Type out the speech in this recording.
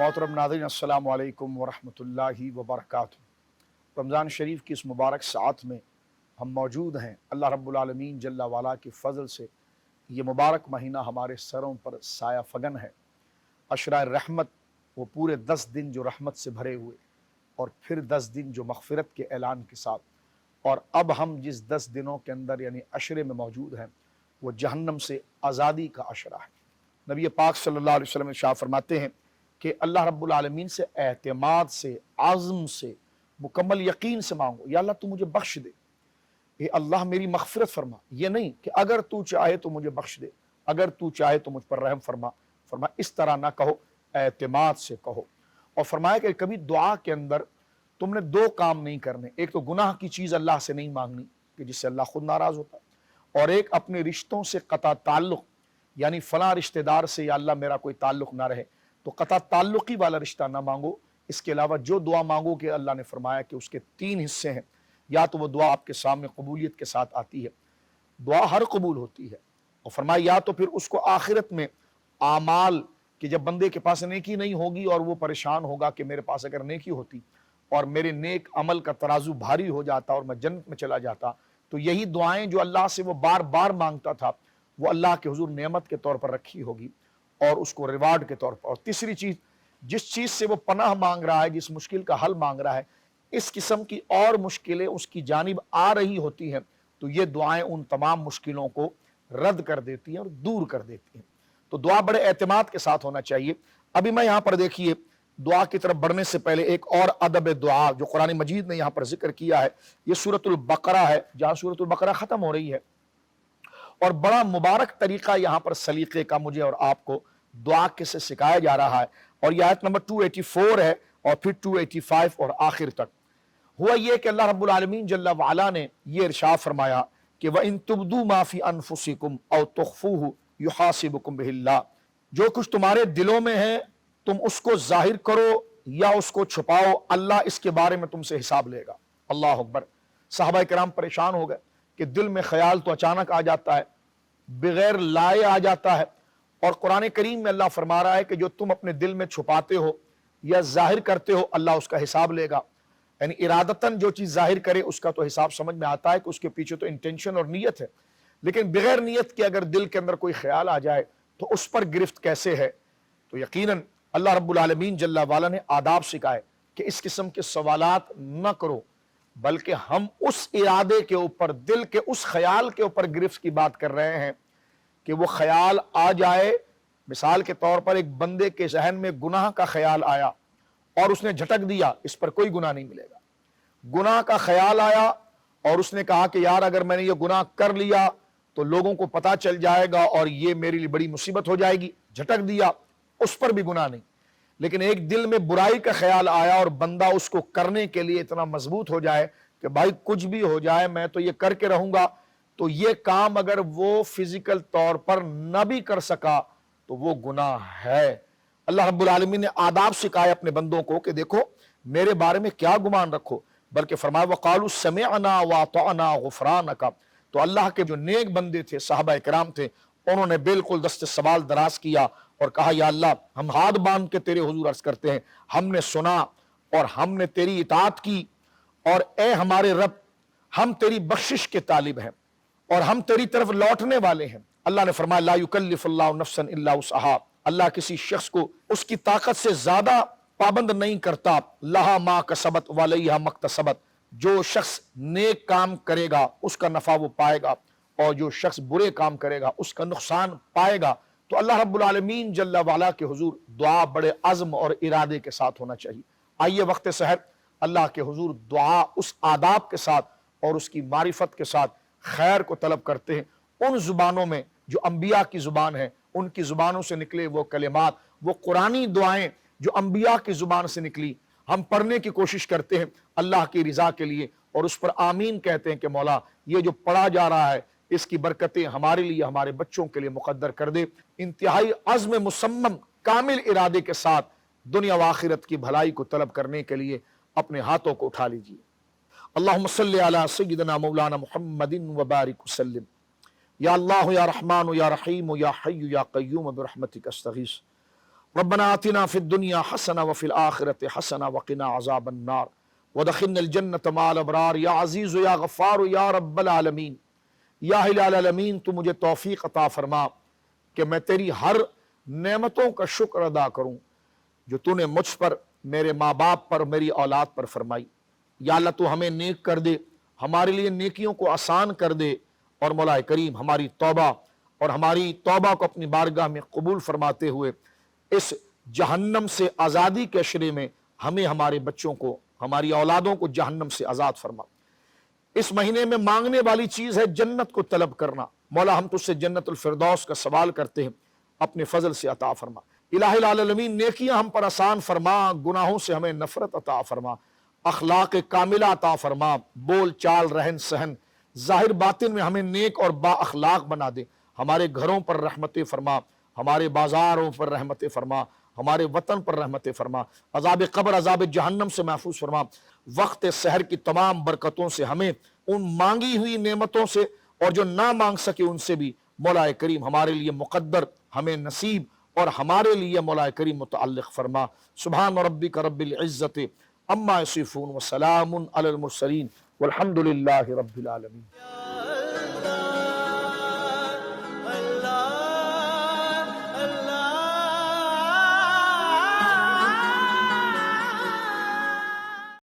मोहतरम नाज़रीन, अस्सलामु अलैकुम वरहमतुल्लाहि वबरकातुहू। रमज़ान शरीफ की इस मुबारक साथ में हम मौजूद हैं। अल्लाह रब्बुल आलमीन जल्ला वाला के फ़ज़ल से ये मुबारक महीना हमारे सरों पर साया फ़गन है। अशरा रहमत, वो पूरे 10 दिन जो रहमत से भरे हुए, और फिर 10 दिन जो मग़फ़िरत के ऐलान के साथ, और अब हम जिस 10 दिनों के अंदर यानी अशरे में मौजूद हैं, वो जहन्नम से आज़ादी का अशरा है। नबी पाक सल्लल्लाहु अलैहि वसल्लम इरशाद फरमाते हैं कि अल्लाह रब्बुल आलमीन से एतमाद से, आज़म से, मुकम्मल यकीन से मांगो, या अल्लाह तू मुझे बख्श दे, ये अल्लाह मेरी मग़फ़िरत फरमा। ये नहीं कि अगर तू चाहे तो मुझे बख्श दे, अगर तू चाहे तो मुझ पर रहम फरमा। फरमा इस तरह ना कहो, एतमाद से कहो। और फरमाया कि कभी दुआ के अंदर तुमने 2 काम नहीं करने, एक तो गुनाह की चीज़ अल्लाह से नहीं मांगनी कि जिससे अल्लाह खुद नाराज़ होता है, और एक अपने रिश्तों से क़ता ताल्लुक़, यानी फ़लाँ रिश्तेदार से या अल्लाह मेरा कोई ताल्लुक़ ना रहे, तो क़ता ताल्लुक़ी वाला रिश्ता ना मांगो। इसके अलावा जो दुआ मांगो कि अल्लाह ने फरमाया कि उसके 3 हिस्से हैं, या तो वो दुआ आपके सामने कबूलियत के साथ आती है, दुआ हर कबूल होती है, और फरमाया या तो फिर उसको आखिरत में आमाल कि जब बंदे के पास नेकी नहीं होगी और वो परेशान होगा कि मेरे पास अगर नेकी होती और मेरे नेक अमल का तराजू भारी हो जाता और मैं जन्नत में चला जाता, तो यही दुआएं जो अल्लाह से वो बार बार मांगता था, वो अल्लाह के हुजूर नेमत के तौर पर रखी होगी और उसको रिवार्ड के तौर पर। और तीसरी चीज़, जिस चीज़ से वो पनाह मांग रहा है, जिस मुश्किल का हल मांग रहा है, इस किस्म की और मुश्किलें उसकी जानिब आ रही होती हैं, तो ये दुआएं उन तमाम मुश्किलों को रद्द कर देती हैं और दूर कर देती हैं। तो दुआ बड़े एतमाद के साथ होना चाहिए। अभी मैं यहाँ पर देखिए, दुआ की तरफ बढ़ने से पहले एक और अदब दुआ जो कुरान मजीद ने यहाँ पर जिक्र किया है, ये सूरतुल बकरा है, जहाँ सूरतुल बकरा ख़त्म हो रही है, और बड़ा मुबारक तरीका यहाँ पर सलीक़े का मुझे और आपको दुआ के से सिखाया जा रहा है। और यह आयत नंबर 284 है और फिर 285 और आखिर तक। हुआ ये कि अल्लाह रब्बुल आलमीन जल्ला वाला ने ये इरशाद फरमाया कि व इन तुब्दू मा फी अनफुसिकुम औ तुख्फूहु युहासिबुकुम बिहिल्लाह, जो कुछ तुम्हारे दिलों में है तुम उसको जाहिर करो या उसको छुपाओ, अल्लाह इसके बारे में तुमसे हिसाब लेगा। अल्लाह अकबर। सहाबा किराम परेशान हो गए कि दिल में ख्याल तो अचानक आ जाता है, बगैर लाए आ जाता है, और कुरान करीम में अल्लाह फरमा रहा है कि जो तुम अपने दिल में छुपाते हो या जाहिर करते हो, अल्लाह उसका हिसाब लेगा। यानी इरादतन जो चीज़ जाहिर करे उसका तो हिसाब समझ में आता है कि उसके पीछे तो इंटेंशन और नीयत है, लेकिन बगैर नीयत के अगर दिल के अंदर कोई ख्याल आ जाए तो उस पर गिरफ्त कैसे है। तो यकीनन अल्लाह रब्बुल आलमीन जल्ला वाला ने आदाब सिखाए कि इस किस्म के सवालात न करो, बल्कि हम उस इरादे के ऊपर, दिल के उस ख्याल के ऊपर गिरफ्त की बात कर रहे हैं कि वो ख्याल आ जाए। मिसाल के तौर पर एक बंदे के जहन में गुनाह का ख्याल आया और उसने झटक दिया, इस पर कोई गुनाह नहीं मिलेगा। गुनाह का ख्याल आया और उसने कहा कि यार अगर मैंने ये गुनाह कर लिया तो लोगों को पता चल जाएगा और ये मेरे लिए बड़ी मुसीबत हो जाएगी, झटक दिया, उस पर भी गुनाह नहीं। लेकिन एक दिल में बुराई का ख्याल आया और बंदा उसको करने के लिए इतना मजबूत हो जाए कि भाई कुछ भी हो जाए मैं तो ये करके रहूंगा, तो ये काम अगर वो फिजिकल तौर पर न भी कर सका तो वो गुनाह है। अल्लाह रब्बुल आलमीन ने आदाब सिखाए अपने बंदों को कि देखो मेरे बारे में क्या गुमान रखो, बल्कि फरमाया वक़ालू समिअना व अतअना गुफ़रानका। तो अल्लाह के जो नेक बंदे थे, सहाबा किराम थे, उन्होंने बिल्कुल दस्ते सवाल दराज किया और कहा या अल्लाह हम हाथ बांध के तेरे हुजूर अर्ज करते हैं, हमने सुना और हमने तेरी इताअत की, और ए हमारे रब हम तेरी बख्शिश के तालिब हैं और हम तेरी तरफ लौटने वाले हैं। अल्लाह ने फरमाया ला युकल्लिफुल्लाहु नफ्सन इल्ला वुसअहा, अल्लाह किसी शख्स को उसकी ताकत से ज्यादा पाबंद नहीं करता। लहा मा कसबत वलैहा मक्तसबत, जो शख्स नेक काम करेगा उसका नफा वो पाएगा और जो शख्स बुरे काम करेगा उसका नुकसान पाएगा। तो अल्लाह रब्बुल आलमीन जल्ला वाला के हुजूर दुआ बड़े अज़्म और इरादे के साथ होना चाहिए। आइए वक्त सहर अल्लाह के हुजूर दुआ उस आदाब के साथ और उसकी मारिफत के साथ खैर को तलब करते हैं उन जुबानों में जो अंबिया की जुबान है, उनकी जुबानों से निकले वो कलिमात, वो कुरानी दुआएं जो अंबिया की जुबान से निकली, हम पढ़ने की कोशिश करते हैं अल्लाह की रिजा के लिए और उस पर आमीन कहते हैं कि मौला ये जो पढ़ा जा रहा है इसकी बरकतें हमारे लिए, हमारे बच्चों के लिए मुकद्दर कर दे। इंतहाई अज़्म मुसम्मम कामिल इरादे के साथ दुनिया व आखिरत की भलाई को तलब करने के लिए अपने हाथों को उठा लीजिए। अल्लाहुम्मा सल्लि अला सय्यिदिना मौलाना मुहम्मदिन व बारिक वसल्लिम। या अल्लाह या रहमान या रहीम या हय्यु या क़य्यूम बिरहमतिक अस्तगीस। ربنا آتنا فی الدنیا حسنہ وفی الآخرۃ حسنہ وقنا عذاب النار وادخلنا الجنۃ مع الابرار یا عزیز یا غفار یا رب العالمین۔ یا الہ العالمین تو مجھے توفیق عطا فرما کہ میں تیری ہر نعمتوں کا شکر ادا کروں جو تو نے مجھ پر، میرے ماں باپ پر، میری اولاد پر فرمائی۔ یا اللہ تو ہمیں نیک کر دے، ہمارے لیے نیکیوں کو آسان کر دے، اور مولا کریم ہماری توبہ اور ہماری توبہ کو اپنی بارگاہ میں قبول فرماتے ہوئے اس جہنم سے آزادی کے عشرے میں ہمیں، ہمارے بچوں کو، ہماری اولادوں کو جہنم سے آزاد فرما۔ اس مہینے میں مانگنے والی چیز ہے جنت کو طلب کرنا۔ مولا ہم تجھ سے جنت الفردوس کا سوال کرتے ہیں، اپنے فضل سے عطا فرما۔ الہ العالمین نیکیاں ہم پر آسان فرما، گناہوں سے ہمیں نفرت عطا فرما، اخلاق کاملہ عطا فرما، بول چال رہن سہن ظاہر باطن میں ہمیں نیک اور با اخلاق بنا دے۔ ہمارے گھروں پر رحمت فرما، ہمارے بازاروں پر رحمت فرما، ہمارے وطن پر رحمت فرما، عذاب قبر عذاب جہنم سے محفوظ فرما۔ وقت سحر کی تمام برکتوں سے ہمیں، ان مانگی ہوئی نعمتوں سے اور جو نہ مانگ سکے ان سے بھی مولا کریم ہمارے لیے مقدر، ہمیں نصیب اور ہمارے لیے مولا کریم متعلق فرما۔ سبحان ربک رب العزت عما یصفون وسلام علی المرسلین والحمد للہ رب العالمین۔